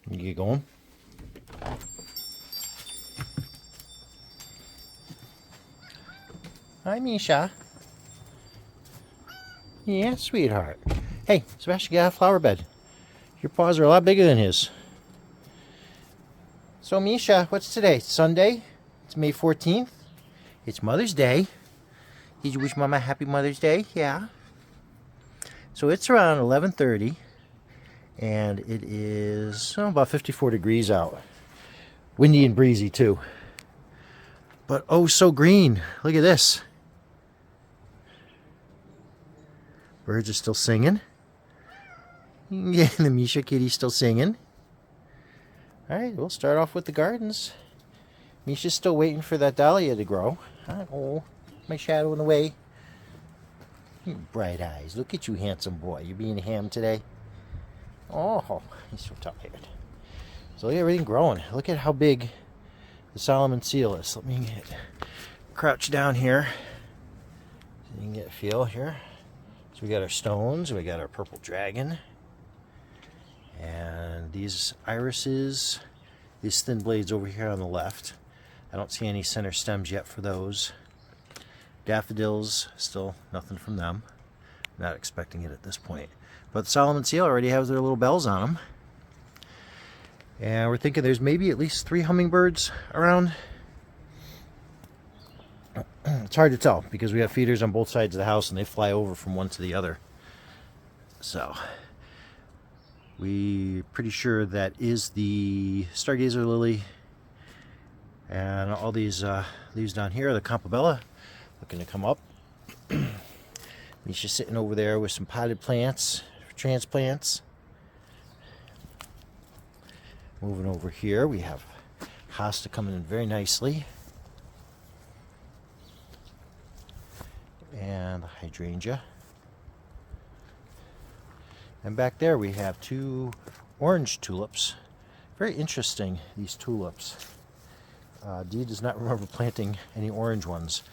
You get going? Hi, Misha. Yeah, sweetheart. Hey, Sebastian, got a flower bed. Your paws are a lot bigger than his. So, Misha, what's today? Sunday? It's May 14th. It's Mother's Day. Did you wish Mama happy Mother's Day? Yeah. So it's around 11:30, and it is about 54 degrees out. Windy and breezy, too. But oh, so green. Look at this. Birds are still singing. Yeah, the Misha kitty's still singing. All right, we'll start off with the gardens. Misha's still waiting for that dahlia to grow. Oh, my shadow in the way. Bright eyes. Look at you, handsome boy. You being a ham today? Oh, he's so tired. So look at everything growing. Look at how big the Solomon seal is. Let me crouch down here so you can get a feel here. So we got our stones. We got our purple dragon. And these irises, these thin blades over here on the left. I don't see any center stems yet for those. Daffodils, still nothing from them. Not expecting it at this point. But the Solomon seal already has their little bells on them. And we're thinking there's maybe at least 3 hummingbirds around. It's hard to tell because we have feeders on both sides of the house and they fly over from one to the other. So we're pretty sure that is the stargazer lily. And all these leaves down here are the campobella. Looking to come up. Misha's sitting over there with some potted plants, transplants. Moving over here, we have hosta coming in very nicely. And the hydrangea. And back there we have 2 orange tulips. Very interesting, these tulips. Dee does not remember planting any orange ones.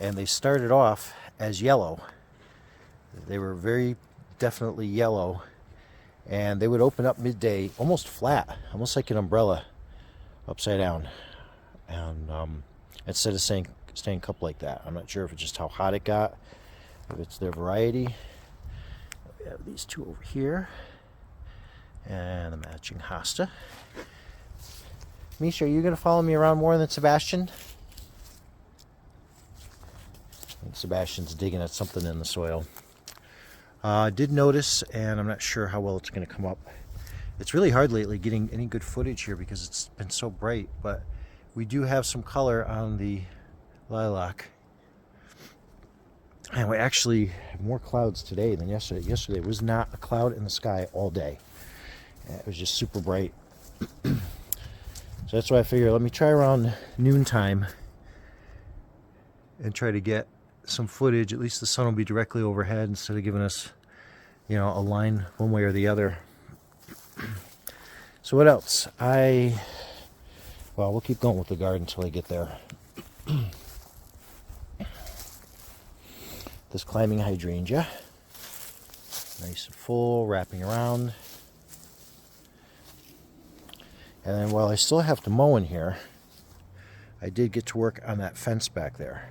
And they started off as yellow. They were very definitely yellow. And they would open up midday almost flat, almost like an umbrella upside down. And instead of staying cupped like that. I'm not sure if it's just how hot it got, if it's their variety. We have these 2 over here. And the matching hosta. Misha, are you going to follow me around more than Sebastian? I think Sebastian's digging at something in the soil. I did notice, and I'm not sure how well it's going to come up. It's really hard lately getting any good footage here because it's been so bright, but we do have some color on the lilac. And we actually have more clouds today than yesterday. Yesterday was not a cloud in the sky all day. It was just super bright. So that's why I figured let me try around noontime and try to get some footage. At least the sun will be directly overhead instead of giving us, you know, a line one way or the other. So what else? Well, we'll keep going with the garden until I get there. This climbing hydrangea, nice and full, wrapping around. And then while I still have to mow in here, I did get to work on that fence back there.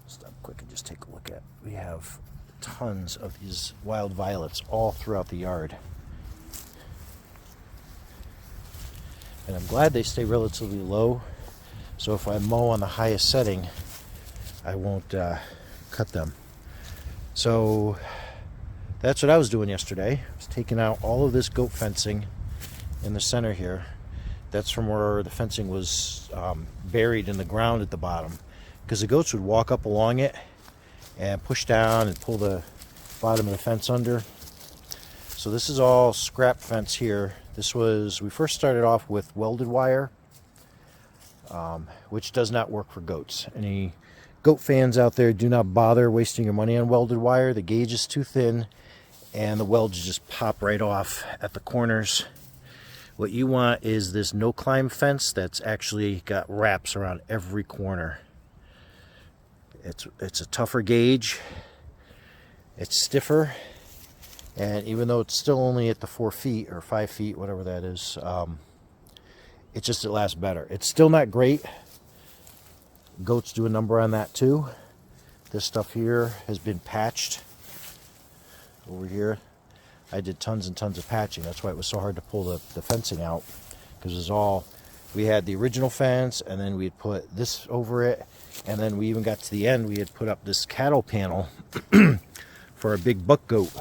Stop quick and just take a look at. We have tons of these wild violets all throughout the yard. And I'm glad they stay relatively low. So if I mow on the highest setting, I won't cut them. So that's what I was doing yesterday. I was taking out all of this goat fencing in the center here. That's from where the fencing was buried in the ground at the bottom, because the goats would walk up along it and push down and pull the bottom of the fence under. So this is all scrap fence here. We first started off with welded wire, which does not work for goats. Any goat fans out there, do not bother wasting your money on welded wire. The gauge is too thin and the welds just pop right off at the corners. What you want is this no-climb fence that's actually got wraps around every corner. It's a tougher gauge, it's stiffer, And even though it's still only at the 4 feet or 5 feet, whatever that is, it lasts better. It's still not great. Goats do a number on that too. This stuff here has been patched over here. I did tons and tons of patching. That's why it was so hard to pull the fencing out, because it was all, we had the original fence, and then we had put this over it, and then we even got to the end, we had put up this cattle panel for a big buck goat,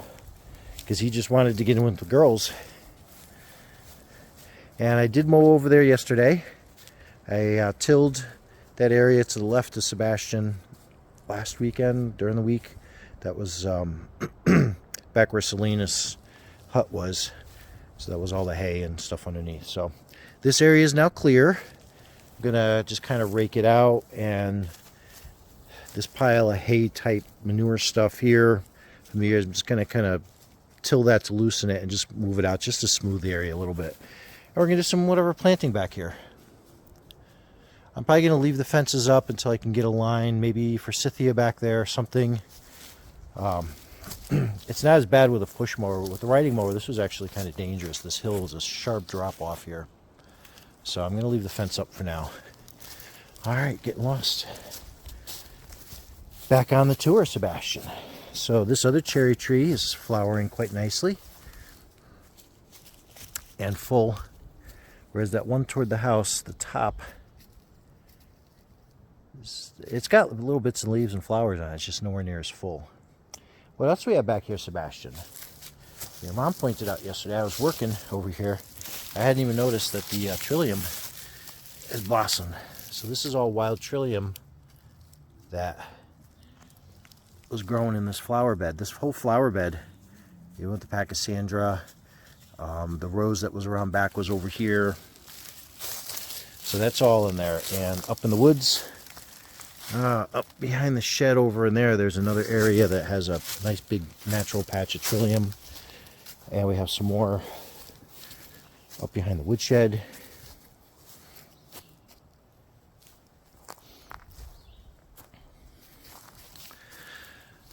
because he just wanted to get in with the girls. And I did mow over there yesterday. I tilled that area to the left of Sebastian last weekend during the week. That was back where Selena's hut was. So that was all the hay and stuff underneath. So this area is now clear. I'm gonna just kind of rake it out, and this pile of hay type manure stuff here from the years, I'm just gonna kind of till that to loosen it and just move it out just to smooth the area a little bit. And we're gonna do some whatever planting back here. I'm probably gonna leave the fences up until I can get a line, maybe forsythia back there or something. It's not as bad with a push mower. With the riding mower, this was actually kind of dangerous. This hill was a sharp drop off here. So I'm going to leave the fence up for now. All right, getting lost. Back on the tour, Sebastian. So this other cherry tree is flowering quite nicely and full. Whereas that one toward the house, the top, it's got little bits of leaves and flowers on it. It's just nowhere near as full. What else do we have back here, Sebastian? Your mom pointed out yesterday, I was working over here. I hadn't even noticed that the trillium has blossomed. So this is all wild trillium that was growing in this flower bed. This whole flower bed, you went to Pachysandra. The rose that was around back was over here. So that's all in there. And up in the woods, up behind the shed over in there, there's another area that has a nice big natural patch of trillium. And we have some more up behind the woodshed.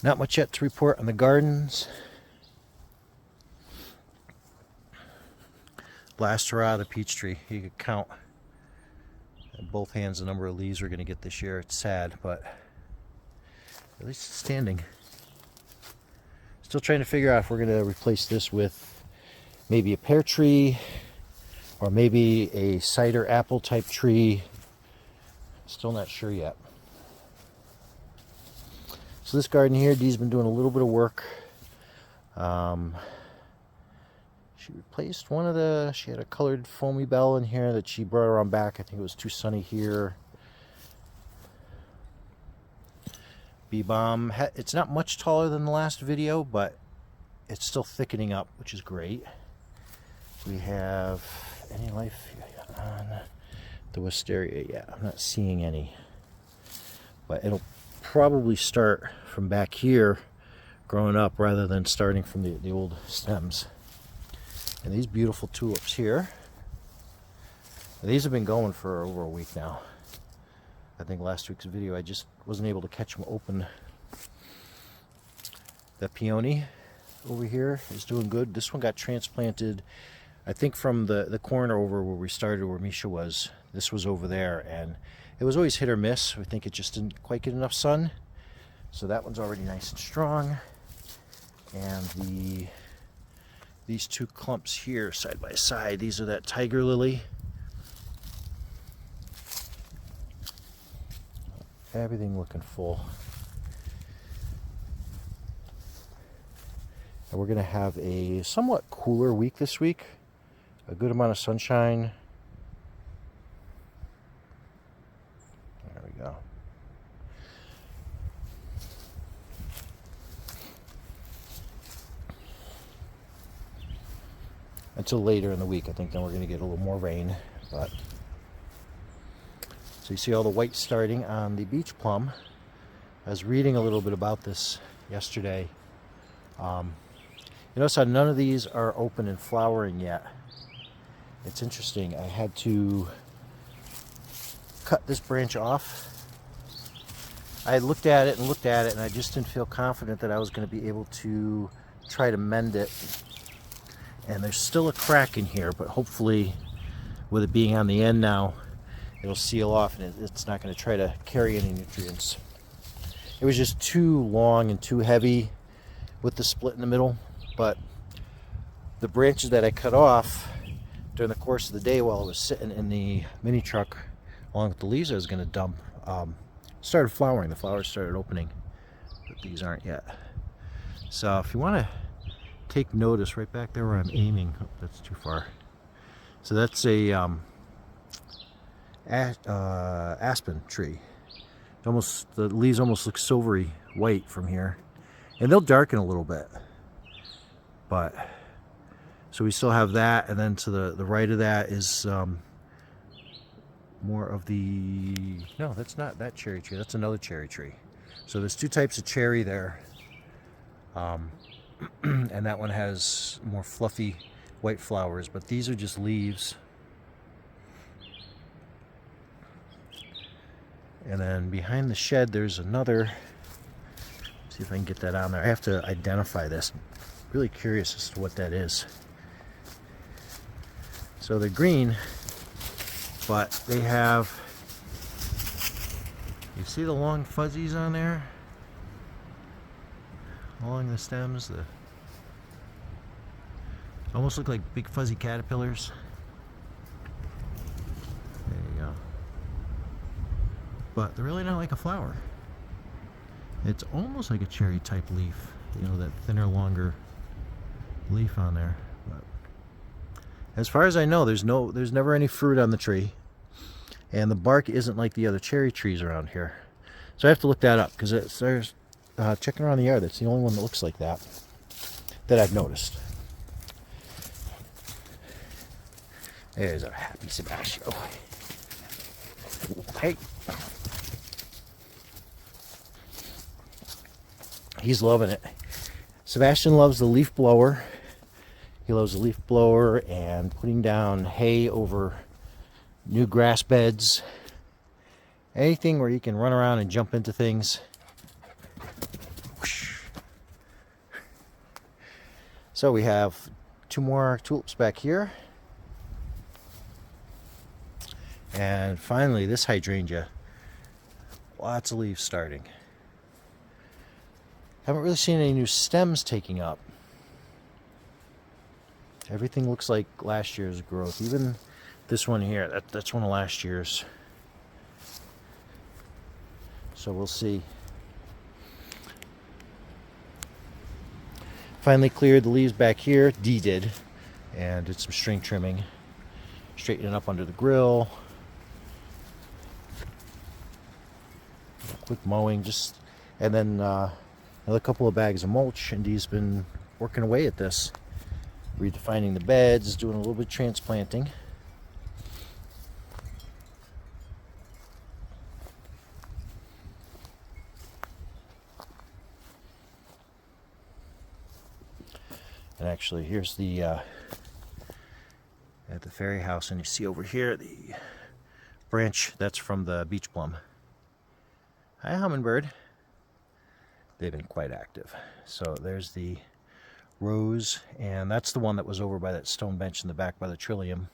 Not much yet to report on the gardens. Last hurrah, the peach tree. You could count in both hands the number of leaves we're going to get this year. It's sad, but at least it's standing. Still trying to figure out if we're going to replace this with maybe a pear tree or maybe a cider apple type tree. Still not sure yet. So this garden here, Dee's been doing a little bit of work. She replaced one of the, she had a colored foamy bell in here that she brought around back. I think it was too sunny here. Bee balm, it's not much taller than the last video, but it's still thickening up, which is great. We have any life on the wisteria yet? I'm not seeing any, but it'll probably start from back here growing up rather than starting from the old stems. And these beautiful tulips here, these have been going for over a week now. I think last week's video I just wasn't able to catch them open. The peony over here is doing good. This one got transplanted, I think, from the corner over where we started, where Misha was. This was over there, and it was always hit or miss. I think it just didn't quite get enough sun. So that one's already nice and strong. And these two clumps here, side by side, these are that tiger lily. Everything looking full. And we're going to have a somewhat cooler week this week. A good amount of sunshine. There we go. Until later in the week, I think then we're going to get a little more rain. But so you see all the white starting on the beach plum. I was reading a little bit about this yesterday. You notice how none of these are open and flowering yet. It's interesting. I had to cut this branch off. I looked at it and I just didn't feel confident that I was going to be able to try to mend it. And there's still a crack in here, but hopefully with it being on the end now, it'll seal off and it's not going to try to carry any nutrients. It was just too long and too heavy with the split in the middle, but the branches that I cut off during the course of the day while it was sitting in the mini truck along with the leaves I was going to dump, started flowering. The flowers started opening, but these aren't yet. So if you want to take notice, right back there where I'm aiming, oh, that's too far. So that's a aspen tree. The leaves almost look silvery white from here, and they'll darken a little bit. But so we still have that, and then to the right of that is more of the, no, that's not that cherry tree, that's another cherry tree. So there's two types of cherry there, and that one has more fluffy white flowers, but these are just leaves. And then behind the shed there's another, see if I can get that on there. I have to identify this. I'm really curious as to what that is. So they're green, but they have, you see the long fuzzies on there? Along the stems, they almost look like big fuzzy caterpillars. There you go. But they're really not like a flower. It's almost like a cherry type leaf, you know, that thinner, longer leaf on there. But as far as I know, there's never any fruit on the tree, and the bark isn't like the other cherry trees around here. So I have to look that up, because there's checking around the yard, that's the only one that looks like that I've noticed. There's our happy Sebastian. Hey. He's loving it. Sebastian loves the leaf blower. He loves the leaf blower and putting down hay over new grass beds. Anything where he can run around and jump into things. So we have two more tulips back here. And finally this hydrangea. Lots of leaves starting. Haven't really seen any new stems taking up. Everything looks like last year's growth. Even this one here, that's one of last year's. So we'll see. Finally cleared the leaves back here. Dee did. And did some string trimming. Straightening up under the grill. Quick mowing, and then another couple of bags of mulch, and Dee's been working away at this, redefining the beds, doing a little bit of transplanting. And actually, here's the at the ferry house, and you see over here the branch that's from the beach plum. Hi, hummingbird. They've been quite active. So there's the rose, and that's the one that was over by that stone bench in the back by the trillium.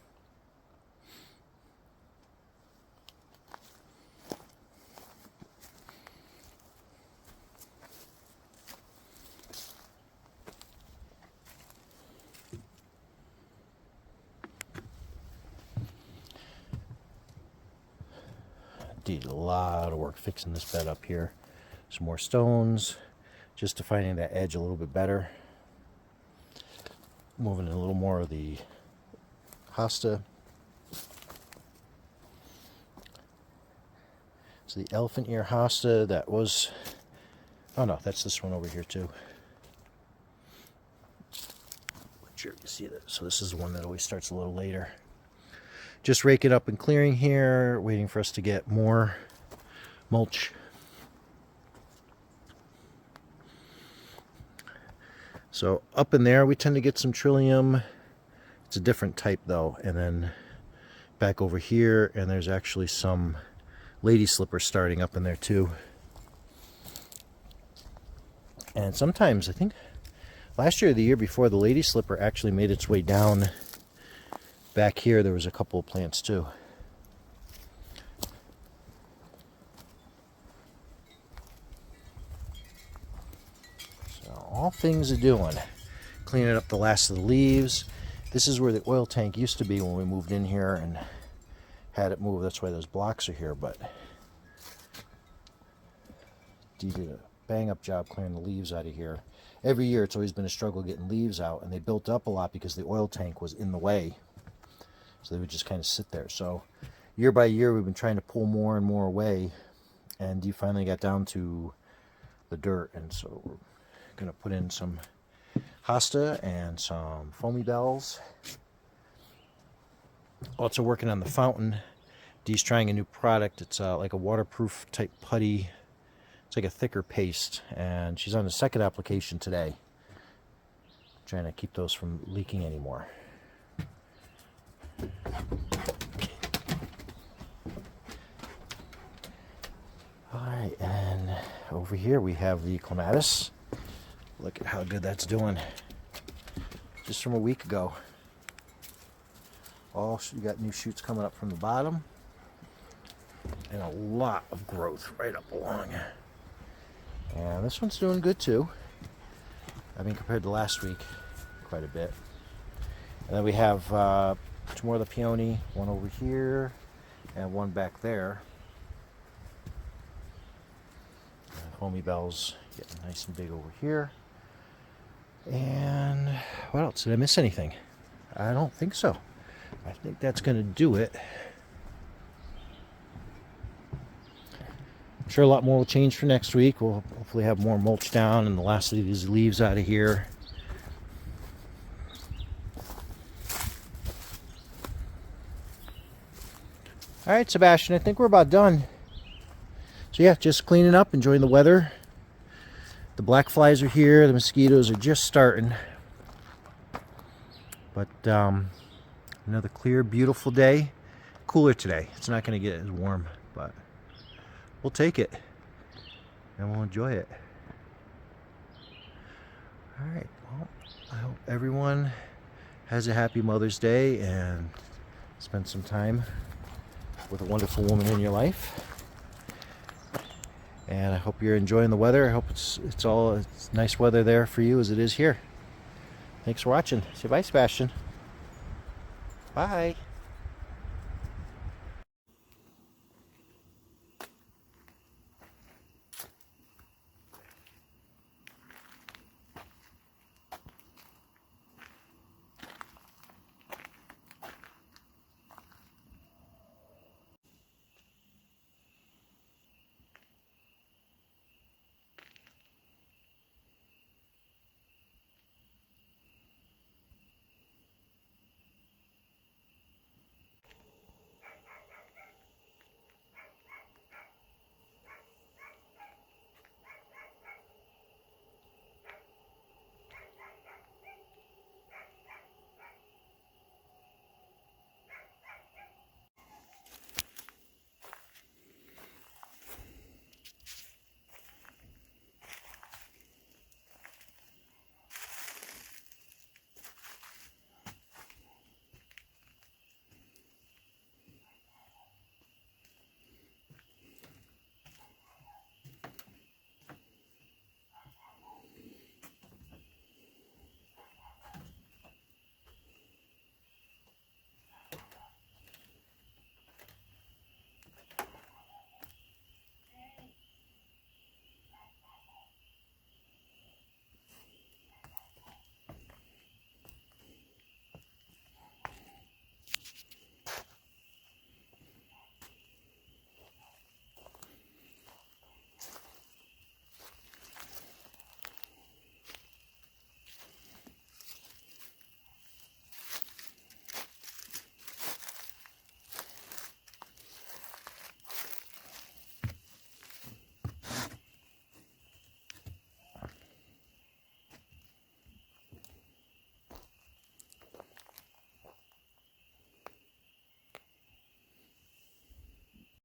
Did a lot of work fixing this bed up here. Some more stones, just defining that edge a little bit better. Moving in a little more of the hosta. So the elephant ear hosta, that was, oh no, that's this one over here too. Sure, you see that. So this is the one that always starts a little later. Just rake it up and clearing here, waiting for us to get more mulch. So up in there we tend to get some trillium. It's a different type though. And then back over here, and there's actually some lady slippers starting up in there too. And sometimes I think Last year or the year before, the lady slipper actually made its way down. Back here there was a couple of plants too. So all things are doing. Cleaning up the last of the leaves. This is where the oil tank used to be when we moved in here and had it moved. That's why those blocks are here, but Dee did a bang-up job clearing the leaves out of here. Every year it's always been a struggle getting leaves out, and they built up a lot because the oil tank was in the way. So they would just kind of sit there. So year by year we've been trying to pull more and more away, and Dee finally got down to the dirt, and so we're going to put in some hosta and some foamy bells. Also working on the fountain. Dee's trying a new product. It's like a waterproof type putty. It's like a thicker paste, and she's on the second application today, trying to keep those from leaking anymore. Alright, and over here we have the clematis. Look at how good that's doing. Just from a week ago. You got new shoots coming up from the bottom, and a lot of growth right up along. And this one's doing good too. I mean, compared to last week, quite a bit. And then we have 2 more of the peony, one over here and one back there. Foamy bells getting nice and big over here. And what else? Did I miss anything? I don't think so. I think that's going to do it. I'm sure a lot more will change for next week. We'll hopefully have more mulch down and the last of these leaves out of here. All right, Sebastian, I think we're about done. So yeah, just cleaning up, enjoying the weather. The black flies are here. The mosquitoes are just starting. But another clear, beautiful day. Cooler today. It's not going to get as warm, but we'll take it and we'll enjoy it. All right. Well, I hope everyone has a happy Mother's Day and spend some time with a wonderful woman in your life. And I hope you're enjoying the weather. I hope it's nice weather there for you as it is here. Thanks for watching. Say bye, Sebastian. Bye.